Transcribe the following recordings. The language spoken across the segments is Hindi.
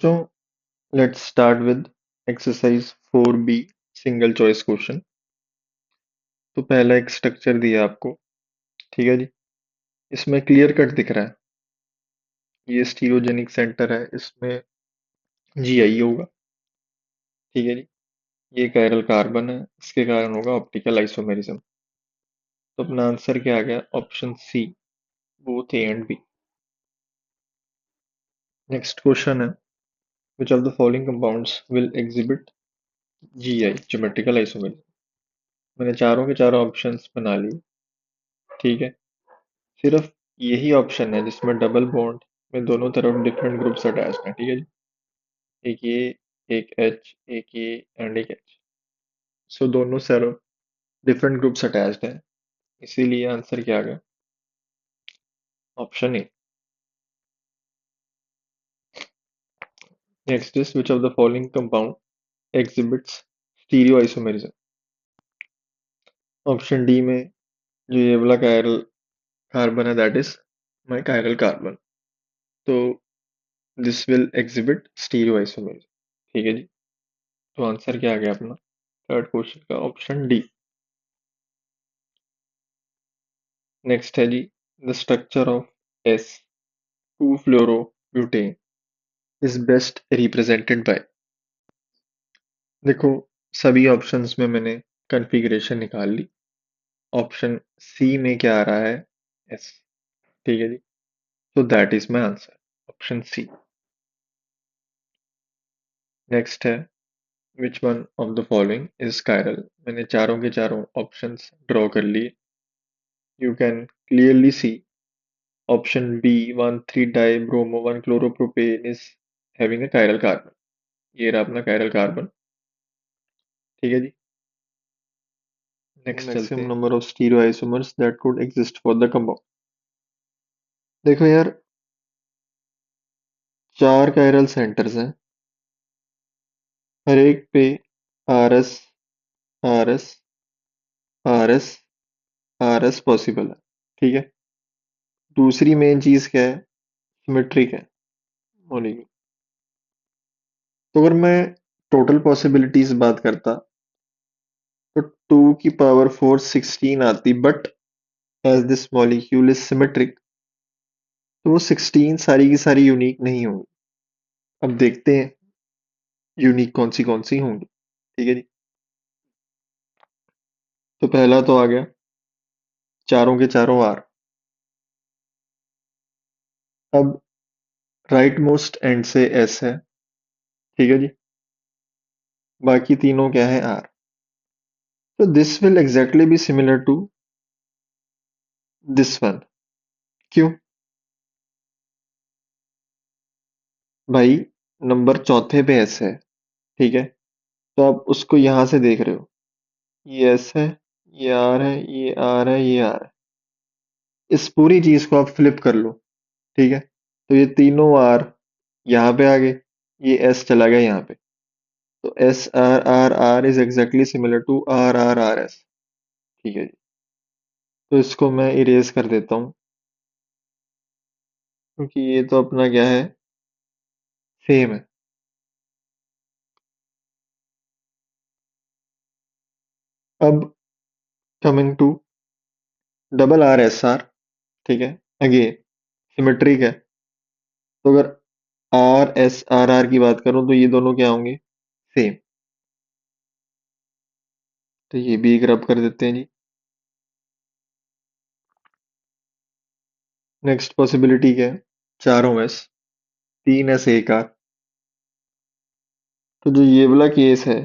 So let's start with exercise 4B single choice question. तो पहला एक स्ट्रक्चर दिया आपको, ठीक है जी। इसमें क्लियर कट दिख रहा है, ये स्टीरियोजेनिक सेंटर है, इसमें जीआई होगा, ठीक है जी। ये कायरल कार्बन है, इसके कारण होगा ऑप्टिकल आइसोमेरिज्म। तो अपना आंसर क्या आ गया? Option C, both A and B. Next question है, which of the following compounds will exhibit GI, geometrical isomerism. मैंने चारों के चारों ऑप्शंस बना लिए, ठीक है। सिर्फ यही ऑप्शन है जिसमें डबल बॉन्ड में दोनों तरफ डिफरेंट ग्रुप्स अटैच्ड हैं, ठीक है जी। एक ये, एक एच, एक ये एंड एक एच। सो दोनों तरफ डिफरेंट ग्रुप्स अटैच्ड हैं, इसीलिए आंसर क्या आ गया? Option A. Next is which of the following compound exhibits stereo isomerism. Option D में जो ये वाला कायरल कार्बन है, that is my chiral carbon. तो this will exhibit stereo isomerism, ठीक है जी। तो आंसर क्या आ गया अपना थर्ड क्वेश्चन का? Option D. नेक्स्ट है जी, the structure of S two fluorobutane is best represented by. देखो, सभी ऑप्शंस में मैंने कॉन्फ़िगरेशन निकाल ली। ऑप्शन सी में क्या आ रहा है? एस, ठीक है जी। तो that is my answer, option C. Next है, which one of the following is chiral. मैंने चारों के चारों ऑप्शंस ड्रॉ कर लिए। You can clearly see option B, 1,3 di bromo 1 chloropropane is having a chiral carbon. ये रहा अपना कायरल कार्बन, ठीक है जी। नेक्स्ट चलते हैं, number of stereoisomers that could exist for the compound. देखो यार, चार कायरल सेंटर्स हैं, हर एक पे are S, are S, are S, R S possible है, ठीक है। दूसरी मेन चीज क्या है? सिमेट्रिक है मॉलिक्यूल। तो अगर मैं टोटल पॉसिबिलिटीज बात करता तो 2 की पावर 4 16 आती, but as this molecule is symmetric तो वो 16 सारी की सारी यूनिक नहीं होंगी। अब देखते हैं यूनिक कौन सी होंगी, ठीक है जी। तो पहला तो आ गया चारों के चारों आर। अब राइट मोस्ट एंड से एस है, ठीक है जी। बाकी तीनों क्या है? आर। तो this will exactly be similar to this one. क्यों भाई? नंबर चौथे पे एस है, ठीक है। तो आप उसको यहां से देख रहे हो, ये एस है, ये आर है, ये आर है, ये आर है। इस पूरी चीज को आप फ्लिप कर लो, ठीक है। तो ये तीनों आर यहाँ पे आ गए, ये एस चला गया यहाँ पे। तो S R R R is exactly similar to R R R S, ठीक है जी। तो इसको मैं इरेज कर देता हूँ, क्योंकि ये तो अपना क्या है? सेम है। अब coming to double R S R, ठीक है। अगेन सिमेट्रिक है। तो अगर आर एस आर आर की बात करूं तो ये दोनों क्या होंगे? सेम। तो ये भी एक रब कर देते हैं जी। नेक्स्ट पॉसिबिलिटी क्या है? चारों एस, तीन एस एक आर। तो जो ये वाला केस है,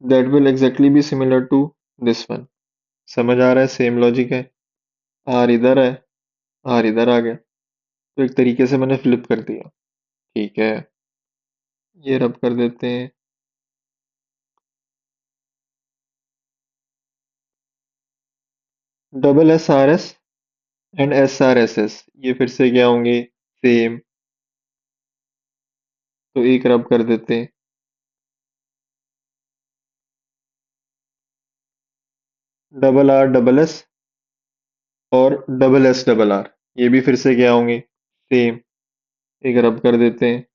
that will exactly be similar to this one. समझ आ रहा है? सेम लॉजिक है। आर इधर है, आर इधर आ गया, तो एक तरीके से मैंने फ्लिप कर दिया, ठीक है। ये रब कर देते हैं। Double S R S and S R S S, ये फिर से क्या होंगे? सेम। तो एक रब कर देते हैं। डबल आर डबल एस और डबल एस डबल आर, ये भी फिर से क्या होंगे? सेम। एक रब कर देते हैं।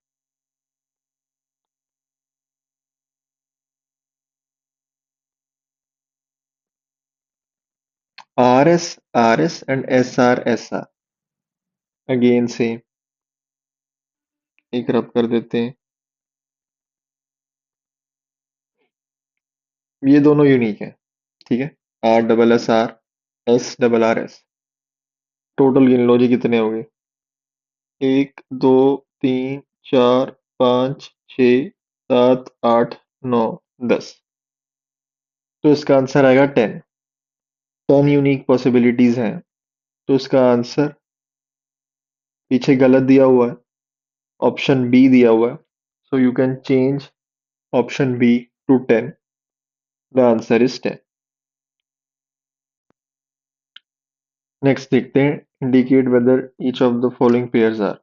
RS and SR again same, एक रब कर देते हैं। ये दोनों यूनिक है, ठीक है। R SSR, S RRS, total गिन लो जी कितने हो गए। एक, दो, तीन, चार, पाँच, छ, सात, आठ, नौ, 10। तो इसका आंसर आएगा 10। 10 यूनिक पॉसिबिलिटीज हैं। तो इसका आंसर पीछे गलत दिया हुआ है, ऑप्शन बी दिया हुआ है। So you can change option B to 10। The answer is 10। Next देखते हैं, indicate whether each of the following pairs are.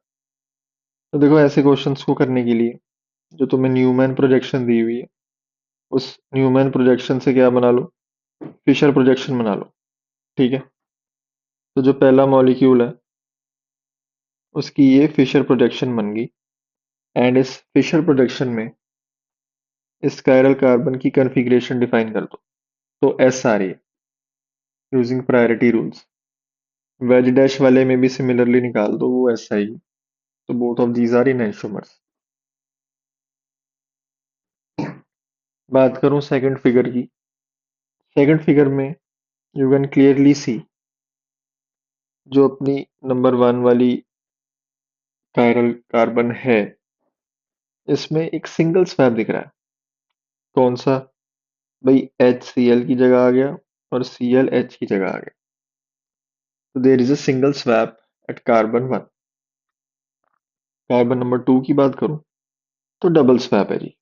तो देखो ऐसे क्वेश्चंस को करने के लिए जो तुम्हें न्यूमैन प्रोजेक्शन दी हुई है, उस न्यूमैन प्रोजेक्शन से क्या बना लो, फिशर प्रोजेक्शन बना लो, ठीक है। तो जो पहला मॉलिक्यूल है उसकी ये फिशर प्रोजेक्शन बन गई। एंड इस फिशर प्रोजेक्शन में इस कायरल कार्बन की कॉन्फ़िगरेशन डिफाइन कर दो। तो एस आ रही है using priority rules. Veg dash वाले में भी सिमिलरली निकाल दो, वो एस आएगी। तो both of these are enantiomers. बात करूं सेकंड फिगर की। सेकंड फिगर में यू कैन क्लियरली सी जो अपनी नंबर वन वाली कायरल कार्बन है, इसमें एक सिंगल स्वैप दिख रहा है। कौन सा? भाई HCl की जगह आ गया और ClH की जगह आ गया। तो there is a single swap at carbon one. Carbon number two की बात करूं तो डबल स्वैप है जी।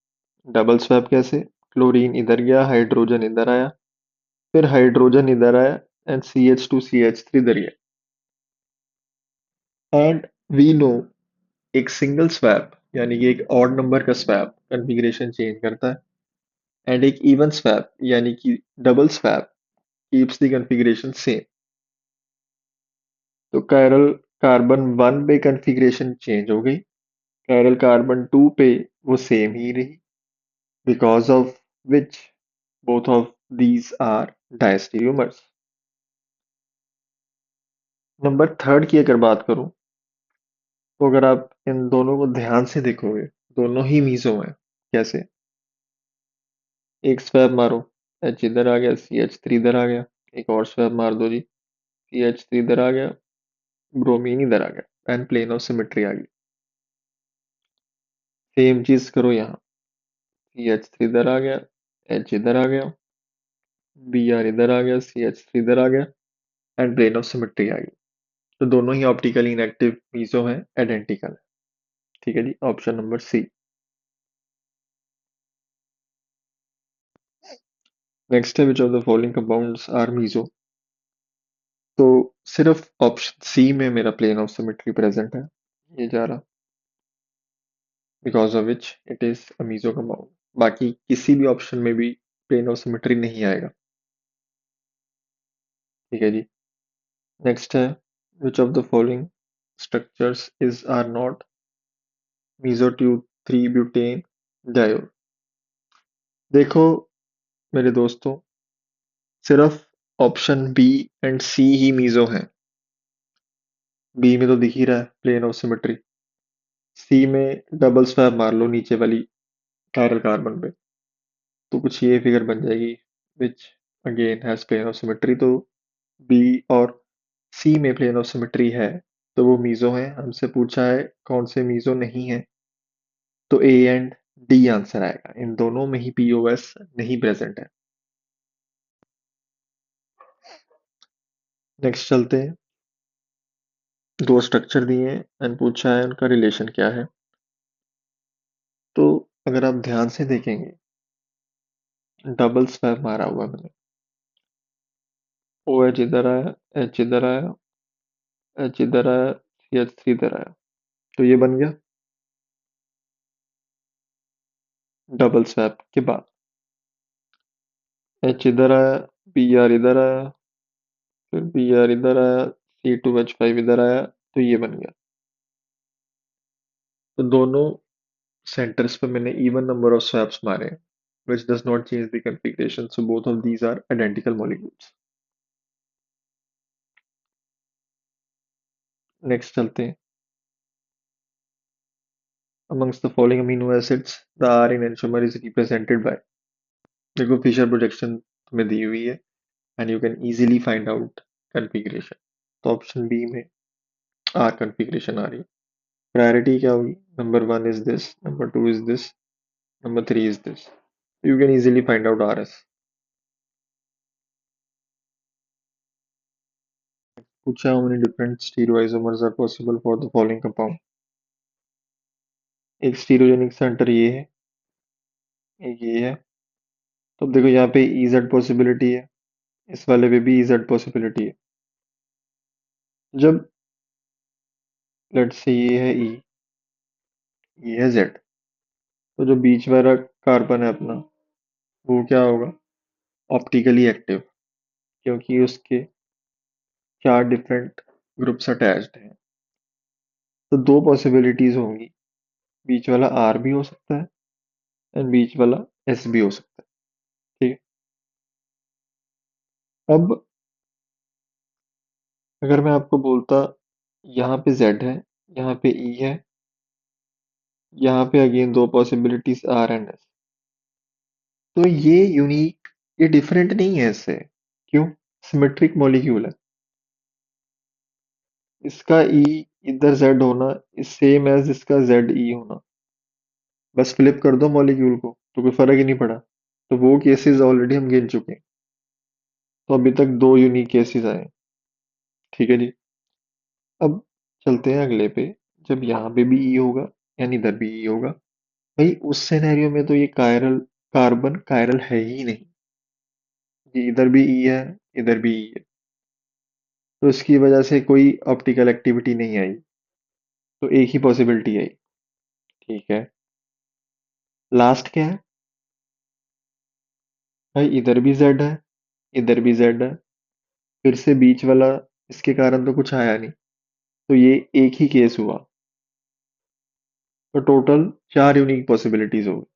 डबल स्वैप कैसे? क्लोरीन इधर गया, हाइड्रोजन इधर आया, फिर हाइड्रोजन इधर आया, एंड CH2CH3 इधर गया। एंड वी नो एक सिंगल स्वैप यानी कि एक ऑड नंबर का स्वैप कॉन्फ़िगरेशन चेंज करता है, एंड एक इवन स्वैप यानी कि double swap keeps the configuration same. तो कायरल कार्बन वन पे कॉन्फ़िगरेशन चेंज हो गई, कायरल कार्बन टू पे वो सेम ही रही, because of which both of these are diastereomers. Number third की अगर बात करूं तो अगर आप इन दोनों को ध्यान से देखोगे, दोनों ही मीजो हैं। कैसे? एक स्वैप मारो, H इधर आ गया, CH3 इधर आ गया। एक और स्वैप मार दो जी, CH3 इधर आ गया, ब्रोमीन इधर आ गया, एंड प्लेन ऑफ सिमेट्री आ गई। सेम चीज करो यहाँ, CH3 इधर आ गया, H इधर आ गया, Br इधर आ गया, CH3 इधर आ गया, एंड प्लेन ऑफ सिमेट्री आ गई। तो दोनों ही ऑप्टिकली इनएक्टिव मीजो हैं, आइडेंटिकल है। ठीक है जी, ऑप्शन नंबर सी। नेक्स्ट है which of the following compounds are meso. तो सिर्फ ऑप्शन सी में मेरा प्लेन ऑफ सिमेट्री प्रेजेंट है, ये जा रहा, because of which it is a meso compound. बाकी किसी भी ऑप्शन में भी प्लेन ऑफ सिमेट्री नहीं आएगा। ठीक है जी। नेक्स्ट है which of the following structures is are not meso 3 butane diol. देखो मेरे दोस्तों, सिर्फ ऑप्शन बी एंड सी ही मीजो हैं। बी में तो दिख ही रहा है प्लेन ऑफ सिमेट्री। सी में डबल स्वैप मार लो नीचे वाली कायरल कार्बन पे, तो कुछ ये फिगर बन जाएगी which again has plane of symmetry. तो बी और सी में प्लेन ऑफ सिमेट्री है, तो वो मीजो है। हमसे पूछा है कौन से मीजो नहीं है, तो ए एंड डी आंसर आएगा। इन दोनों में ही पीओएस नहीं प्रेजेंट है। नेक्स्ट चलते हैं। दो स्ट्रक्चर दिए हैं एंड पूछा है उनका रिलेशन क्या है। तो अगर आप ध्यान से देखेंगे, डबल स्वैप मारा हुआ है मैंने। ओ एच इधर आया, एच इधर आया, एच इधर आया, CH3 इधर आया। तो ये बन गया डबल स्वैप के बाद। एच इधर आया, Br इधर आया, फिर Br इधर आया, C2H5 इधर आया। तो ये बन गया। तो दोनों सेंटर्स पे मैंने इवन नंबर ऑफ स्वैप्स मारे हैं, which does not change the configuration, so both of these are identical molecules. Next चलते हैं। amongst the following amino acids the R in enantiomer is represented by। देखो फिशर प्रोजेक्शन तुम्हें दी हुई है and you can easily find out configuration. तो ऑप्शन बी में आर कॉन्फ़िगरेशन आ रही है। प्रायोरिटी क्या होगी? Number one is this, number two is this, number three is this. You can easily find out R S. पूछा how many different stereoisomers are possible for the following compound। एक स्टीरियोजेनिक सेंटर ये है, एक ये है। तो अब देखो यहाँ पे इजेड पॉसिबिलिटी है, इस वाले पे भी इजेड पॉसिबिलिटी है। जब लेट्स से ये है ई, ये है जेड, तो जो बीच वाला कार्बन है अपना, वो क्या होगा? ऑप्टिकली एक्टिव, क्योंकि उसके चार डिफरेंट ग्रुप्स अटैच्ड हैं। तो दो पॉसिबिलिटीज होंगी, बीच वाला आर भी हो सकता है एंड बीच वाला एस भी हो सकता है। ठीक है। अब अगर मैं आपको बोलता यहाँ पे जेड है, यहाँ पे ई है, यहाँ पे अगेन दो पॉसिबिलिटीज आर एंड एस, तो ये यूनिक, ये डिफरेंट नहीं है इससे। क्यों? सिमेट्रिक मॉलिक्यूल है। इसका ई इधर जेड होना इज सेम एज इसका जेड ई होना। बस फ्लिप कर दो मॉलिक्यूल को तो कोई फर्क ही नहीं पड़ा। तो वो केसेस ऑलरेडी हम गिन चुके हैं। तो अभी तक दो यूनिक केसेस आए। ठीक है जी। अब चलते हैं अगले पे। जब यहाँ पे भी ई होगा यानी इधर भी ई होगा, भाई उस सिनेरियो में तो ये कायरल, कार्बन कायरल है ही नहीं। ये इधर भी ई है, इधर भी ई है, तो इसकी वजह से कोई ऑप्टिकल एक्टिविटी नहीं आई। तो एक ही पॉसिबिलिटी आई। ठीक है। लास्ट क्या है? भाई इधर भी जेड है, इधर भी जेड है, फिर से बीच वाला, इसके कारण तो कुछ आया नहीं। तो ये एक ही केस हुआ। तो टोटल चार यूनिक पॉसिबिलिटीज हो गई।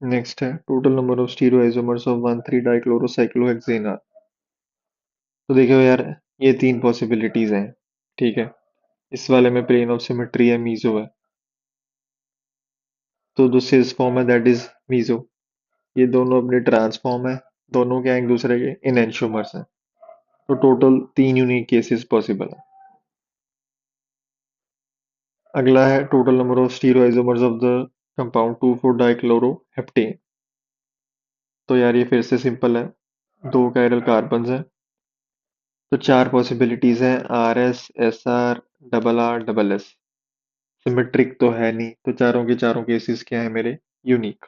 नेक्स्ट है total number of stereoisomers of 1,3 dichlorocyclohexane are. तो देखो यार, ये तीन पॉसिबिलिटीज हैं। ठीक है। इस वाले में प्लेन ऑफ सिमेट्री है, मीजो है। तो जो सिस फॉर्म है दैट इज मीजो। ये दोनों अपने ट्रांसफॉर्म है, दोनों क्या एक दूसरे के इनएंशियोमर्स हैं। तो टोटल तीन यूनिक केसेस पॉसिबल है। अगला है total number of stereoisomers of the compound 2,4 डाइक्लोरोहेप्टेन। तो यार ये फिर से सिंपल है, दो कायरल कार्बन्स हैं। तो चार पॉसिबिलिटीज हैं, R S, S R, double R, double S. Symmetric तो है नहीं, तो चारों के चारों केसेस क्या है मेरे? यूनिक।